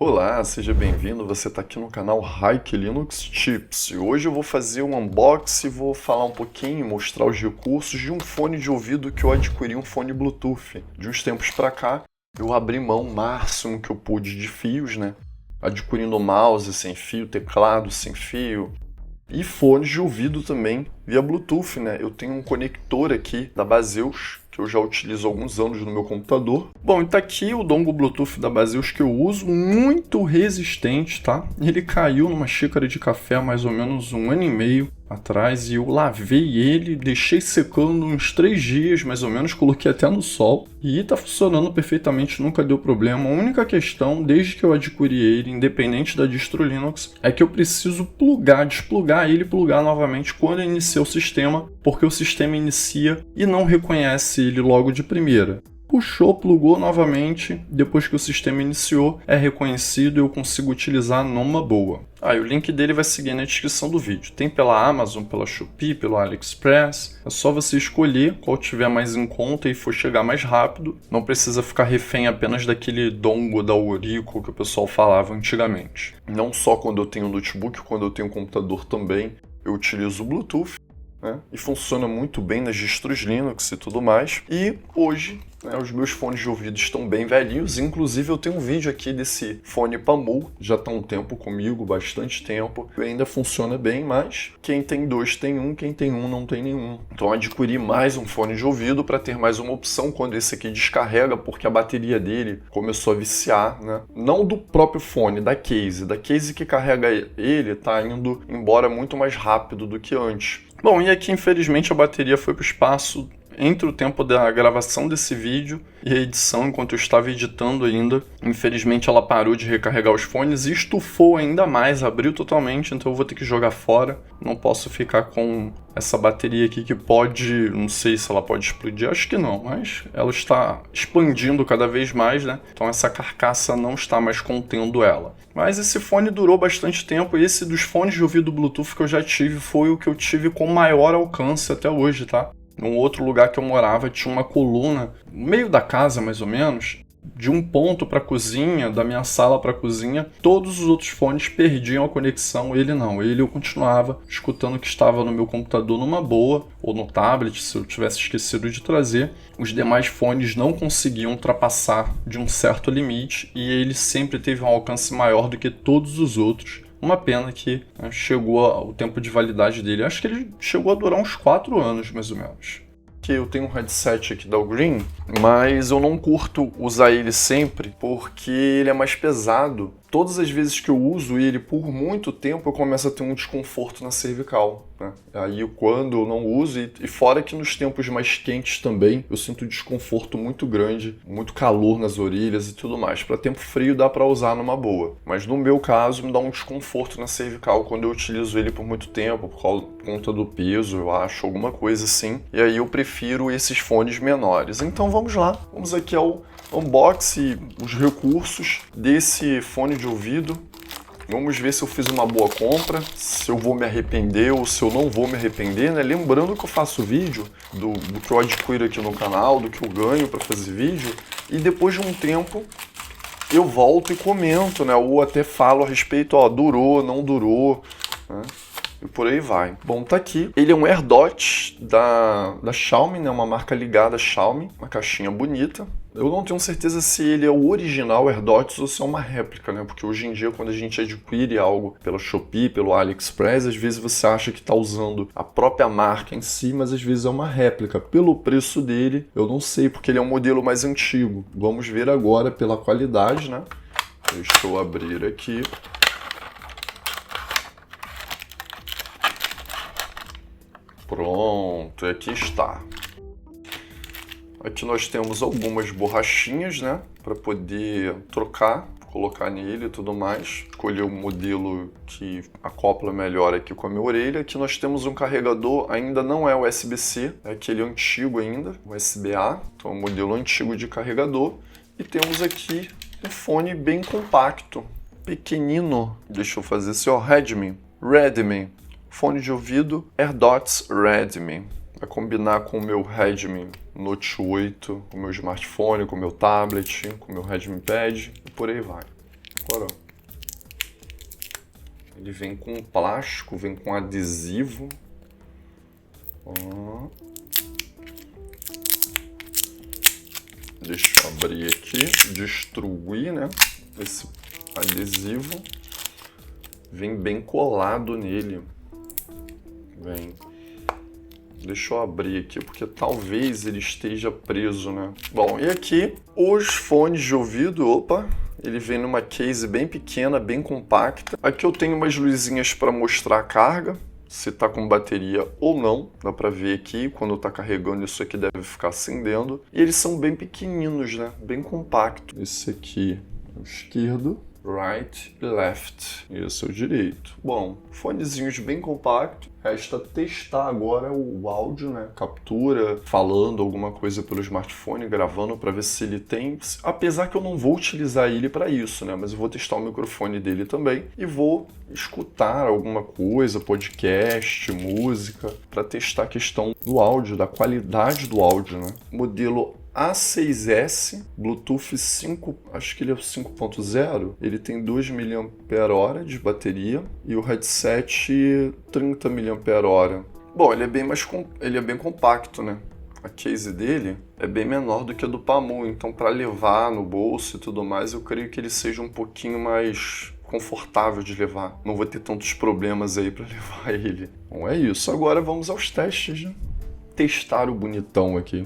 Olá, seja bem-vindo. Você está aqui no canal Hike Linux Tips. E hoje eu vou fazer um unboxing e vou falar um pouquinho, mostrar os recursos de um fone de ouvido que eu adquiri, um fone Bluetooth. De uns tempos para cá, eu abri mão o máximo que eu pude de fios, né? Adquirindo mouse sem fio, teclado sem fio e fones de ouvido também via Bluetooth, né? Eu tenho um conector aqui da Baseus, que eu já utilizo há alguns anos no meu computador. Bom, e tá aqui o dongle Bluetooth da Baseus que eu uso, muito resistente, tá? Ele caiu numa xícara de café há mais ou menos 1 ano e meio atrás e eu lavei ele, deixei secando uns 3 dias mais ou menos, coloquei até no sol e tá funcionando perfeitamente, nunca deu problema. A única questão, desde que eu adquiri ele, independente da distro Linux, é que eu preciso desplugar ele e plugar novamente quando inicia o sistema, porque o sistema inicia e não reconhece ele logo de primeira. Puxou, plugou novamente, depois que o sistema iniciou, é reconhecido e eu consigo utilizar numa boa. O link dele vai seguir na descrição do vídeo. Tem pela Amazon, pela Shopee, pelo AliExpress. É só você escolher qual tiver mais em conta e for chegar mais rápido. Não precisa ficar refém apenas daquele dongle da Orico que o pessoal falava antigamente. Não só quando eu tenho notebook, quando eu tenho computador também, eu utilizo o Bluetooth. E funciona muito bem nas distros Linux e tudo mais. E hoje, os meus fones de ouvido estão bem velhinhos. Inclusive eu tenho um vídeo aqui desse fone Pamu, já está um tempo comigo, bastante tempo. Ainda funciona bem, mas quem tem dois tem um, quem tem um não tem nenhum. Então eu adquiri mais um fone de ouvido para ter mais uma opção quando esse aqui descarrega, porque a bateria dele começou a viciar, né? Não do próprio fone, da case. Da case que carrega ele está indo embora muito mais rápido do que antes. Bom, e aqui infelizmente a bateria foi para o espaço entre o tempo da gravação desse vídeo e a edição, enquanto eu estava editando ainda. Infelizmente ela parou de recarregar os fones e estufou ainda mais, abriu totalmente, então eu vou ter que jogar fora. Não posso ficar com essa bateria aqui que pode, não sei se ela pode explodir, acho que não, mas ela está expandindo cada vez mais, né? Então essa carcaça não está mais contendo ela. Mas esse fone durou bastante tempo e esse dos fones de ouvido Bluetooth que eu já tive foi o que eu tive com maior alcance até hoje, tá? Num outro lugar que eu morava tinha uma coluna, no meio da casa mais ou menos, de um ponto para a cozinha, da minha sala para a cozinha, todos os outros fones perdiam a conexão, ele não. Ele eu continuava escutando o que estava no meu computador numa boa, ou no tablet, se eu tivesse esquecido de trazer. Os demais fones não conseguiam ultrapassar de um certo limite e ele sempre teve um alcance maior do que todos os outros. Uma pena que chegou o tempo de validade dele. Acho que ele chegou a durar uns 4 anos, mais ou menos. Eu tenho um headset aqui da Green, mas eu não curto usar ele sempre porque ele é mais pesado. Todas as vezes que eu uso ele por muito tempo, eu começo a ter um desconforto na cervical, né? Aí quando eu não uso, e fora que nos tempos mais quentes também, eu sinto um desconforto muito grande, muito calor nas orelhas e tudo mais. Para tempo frio dá para usar numa boa, mas no meu caso me dá um desconforto na cervical quando eu utilizo ele por muito tempo, por conta do peso, eu acho, alguma coisa assim. E aí eu prefiro esses fones menores. Então vamos lá, vamos aqui ao unboxing, os recursos desse fone de ouvido. Vamos ver se eu fiz uma boa compra, se eu vou me arrepender ou se eu não vou me arrepender, né? Lembrando que eu faço vídeo do que eu adquiro aqui no canal, do que eu ganho para fazer vídeo, e depois de um tempo eu volto e comento, né? Ou até falo a respeito, durou, não durou, né? E por aí vai. Bom, tá aqui. Ele é um AirDot da Xiaomi, né? Uma marca ligada à Xiaomi, uma caixinha bonita. Eu não tenho certeza se ele é o original AirDots ou se é uma réplica, né? Porque hoje em dia, quando a gente adquire algo pela Shopee, pelo AliExpress, às vezes você acha que está usando a própria marca em si, mas às vezes é uma réplica. Pelo preço dele, eu não sei, porque ele é um modelo mais antigo. Vamos ver agora pela qualidade, né? Deixa eu abrir aqui. Pronto, aqui está. Aqui nós temos algumas borrachinhas, né, para poder trocar, colocar nele e tudo mais. Escolher o modelo que acopla melhor aqui com a minha orelha. Aqui nós temos um carregador, ainda não é USB-C, é aquele antigo ainda, USB-A, então é um modelo antigo de carregador. E temos aqui um fone bem compacto, pequenino. Deixa eu fazer assim, Redmi. Fone de ouvido AirDots Redmi. Vai combinar com o meu Redmi Note 8, com o meu smartphone, com o meu tablet, com o meu Redmi Pad e por aí vai. Agora, ó. Ele vem com plástico, vem com adesivo. Ó. Deixa eu abrir aqui, destruir, né? Esse adesivo. Vem bem colado nele. Vem. Deixa eu abrir aqui, porque talvez ele esteja preso, né? Bom, e aqui os fones de ouvido, opa, ele vem numa case bem pequena, bem compacta. Aqui eu tenho umas luzinhas para mostrar a carga, se tá com bateria ou não. Dá para ver aqui, quando tá carregando isso aqui deve ficar acendendo. E eles são bem pequeninos, né? Bem compactos. Esse aqui é o esquerdo. Right e left. Esse é o direito. Bom, fonezinhos bem compactos. Resta testar agora o áudio, né? Captura, falando alguma coisa pelo smartphone, gravando para ver se ele tem. Apesar que eu não vou utilizar ele para isso, né? Mas eu vou testar o microfone dele também e vou escutar alguma coisa, podcast, música, para testar a questão do áudio, da qualidade do áudio, né? Modelo A6S, Bluetooth 5, acho que ele é 5.0, ele tem 2 mAh de bateria e o headset 30 mAh. Bom, ele é bem compacto, né? A case dele é bem menor do que a do Pamu, então para levar no bolso e tudo mais, eu creio que ele seja um pouquinho mais confortável de levar. Não vou ter tantos problemas aí para levar ele. Bom, é isso. Agora vamos aos testes, né? Testar o bonitão aqui.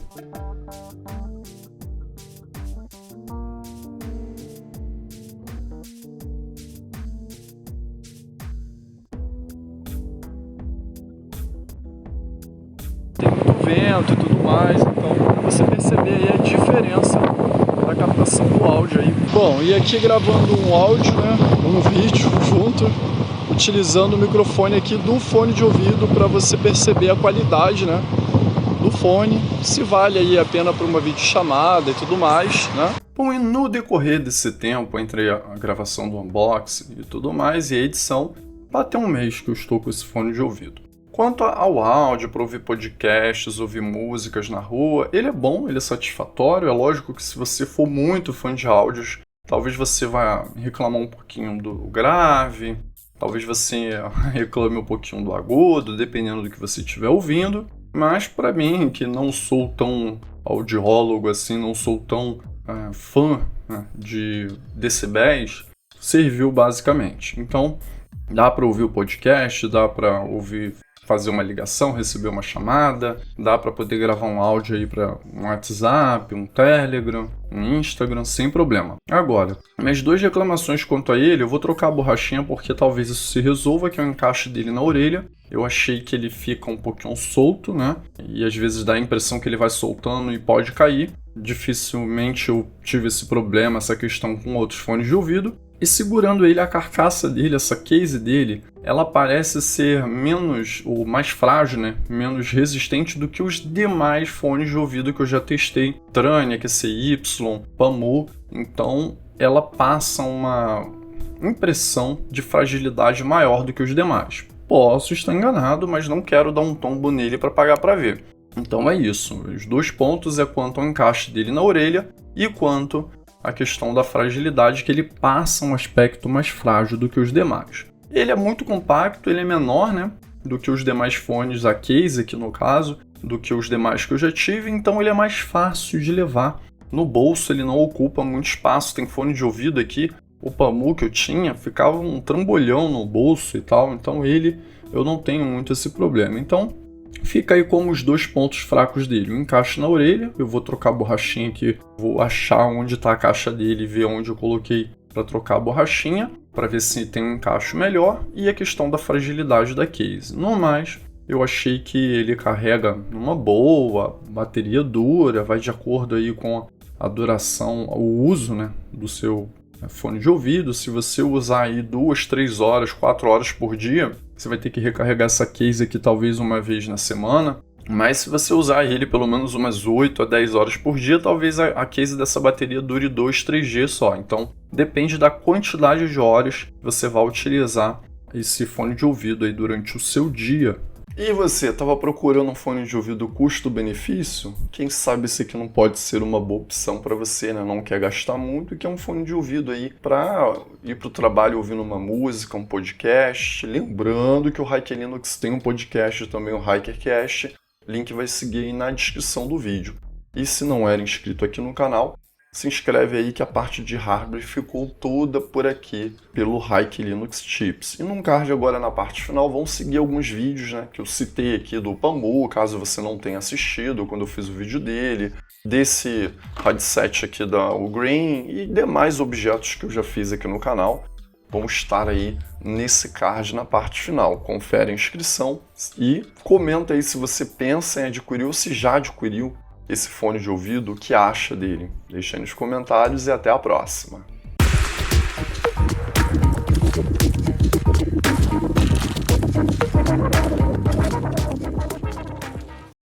Tem muito vento e tudo mais, então pra você perceber aí a diferença da captação do áudio aí. Bom, e aqui gravando um áudio, né, um vídeo junto, utilizando o microfone aqui do fone de ouvido para você perceber a qualidade, né, do fone, se vale aí a pena para uma videochamada e tudo mais, né. Bom, e no decorrer desse tempo, entre a gravação do unboxing e tudo mais, e a edição, bateu um mês que eu estou com esse fone de ouvido. Quanto ao áudio, para ouvir podcasts, ouvir músicas na rua, ele é bom, ele é satisfatório. É lógico que se você for muito fã de áudios, talvez você vá reclamar um pouquinho do grave, talvez você reclame um pouquinho do agudo, dependendo do que você estiver ouvindo. Mas para mim, que não sou tão audiólogo assim, não sou tão fã, né, de decibéis, serviu basicamente. Então, dá para ouvir o podcast, dá para ouvir, fazer uma ligação, receber uma chamada, dá para poder gravar um áudio aí para um WhatsApp, um Telegram, um Instagram, sem problema. Agora, minhas duas reclamações quanto a ele, eu vou trocar a borrachinha porque talvez isso se resolva, que é o encaixe dele na orelha. Eu achei que ele fica um pouquinho solto, né? E às vezes dá a impressão que ele vai soltando e pode cair. Dificilmente eu tive esse problema, essa questão com outros fones de ouvido. E segurando ele, a carcaça dele, essa case dele, ela parece ser menos, ou mais frágil, né? Menos resistente do que os demais fones de ouvido que eu já testei. Trane, QCY, Pamu. Então, ela passa uma impressão de fragilidade maior do que os demais. Posso estar enganado, mas não quero dar um tombo nele para pagar para ver. Então é isso. Os dois pontos é quanto ao encaixe dele na orelha e quanto a questão da fragilidade, que ele passa um aspecto mais frágil do que os demais. Ele é muito compacto, ele é menor, né, do que os demais fones, a case aqui no caso, do que os demais que eu já tive, então ele é mais fácil de levar. No bolso ele não ocupa muito espaço, tem fone de ouvido aqui, o Pamu que eu tinha ficava um trambolhão no bolso e tal, então eu não tenho muito esse problema. Então fica aí como os dois pontos fracos dele. O encaixe na orelha, eu vou trocar a borrachinha aqui, vou achar onde está a caixa dele e ver onde eu coloquei para trocar a borrachinha, para ver se tem um encaixe melhor, e a questão da fragilidade da case. No mais, eu achei que ele carrega numa boa, bateria dura, vai de acordo aí com a duração, o uso, né, do seu fone de ouvido. Se você usar aí 2, 3 horas, 4 horas por dia, você vai ter que recarregar essa case aqui talvez uma vez na semana. Mas se você usar ele pelo menos umas 8 a 10 horas por dia, talvez a case dessa bateria dure 2, 3 dias só. Então depende da quantidade de horas que você vai utilizar esse fone de ouvido aí durante o seu dia. E você, estava procurando um fone de ouvido custo-benefício? Quem sabe esse aqui não pode ser uma boa opção para você, né? Não quer gastar muito, e quer um fone de ouvido aí para ir para o trabalho ouvindo uma música, um podcast. Lembrando que o Hiker Linux tem um podcast também, o HikerCast. Link vai seguir aí na descrição do vídeo. E se não era inscrito aqui no canal, se inscreve aí que a parte de hardware ficou toda por aqui pelo Hiker Linux Tips. E num card agora na parte final vão seguir alguns vídeos, né, que eu citei aqui do Pambu, caso você não tenha assistido quando eu fiz o vídeo dele, desse headset aqui da Green e demais objetos que eu já fiz aqui no canal. Vão estar aí nesse card na parte final. Confere a inscrição e comenta aí se você pensa em adquirir ou se já adquiriu esse fone de ouvido, o que acha dele. Deixa aí nos comentários e até a próxima.